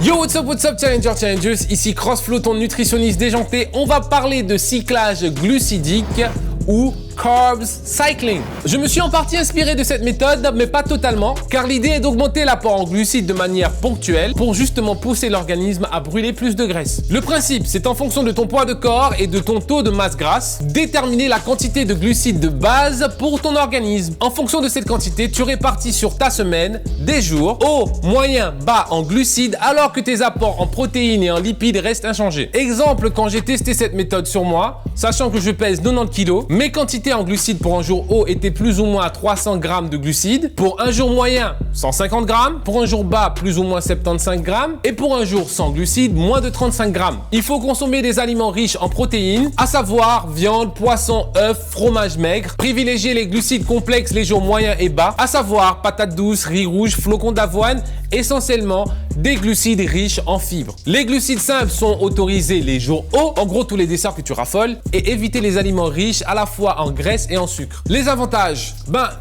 Yo, what's up, challengers, ici Crossflow, ton nutritionniste déjanté. On va parler de cyclage glucidique ou Carbs Cycling. Je me suis en partie inspiré de cette méthode, mais pas totalement, car l'idée est d'augmenter l'apport en glucides de manière ponctuelle pour justement pousser l'organisme à brûler plus de graisse. Le principe, c'est en fonction de ton poids de corps et de ton taux de masse grasse, déterminer la quantité de glucides de base pour ton organisme. En fonction de cette quantité, tu répartis sur ta semaine des jours haut, moyen, bas en glucides, alors que tes apports en protéines et en lipides restent inchangés. Exemple, quand j'ai testé cette méthode sur moi, sachant que je pèse 90 kg, mes quantités en glucides pour un jour haut étaient plus ou moins à 300 g de glucides, pour un jour moyen 150 g, pour un jour bas plus ou moins 75 g et pour un jour sans glucides moins de 35 g. Il faut consommer des aliments riches en protéines, à savoir viande, poisson, œufs, fromage maigre, privilégier les glucides complexes les jours moyens et bas, à savoir patates douces, riz rouge, flocons d'avoine, essentiellement des glucides riches en fibres. Les glucides simples sont autorisés les jours hauts, en gros tous les desserts que tu raffoles, et éviter les aliments riches à la fois en graisse et en sucre. Les avantages,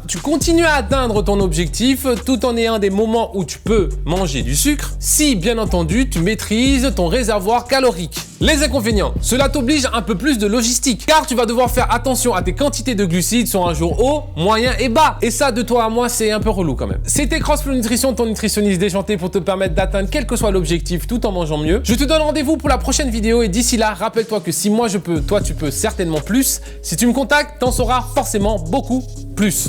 tu continues à atteindre ton objectif tout en ayant des moments où tu peux manger du sucre, si bien entendu tu maîtrises ton réservoir calorique. Les inconvénients, cela t'oblige un peu plus de logistique, car tu vas devoir faire attention à tes quantités de glucides sur un jour haut, moyen et bas. Et ça, de toi à moi, c'est un peu relou quand même. C'était Crossflow Nutrition, ton nutritionniste déjanté pour te permettre d'atteindre quel que soit l'objectif tout en mangeant mieux. Je te donne rendez-vous pour la prochaine vidéo et d'ici là, rappelle-toi que si moi je peux, toi tu peux certainement plus. Si tu me contactes, t'en sauras forcément beaucoup plus.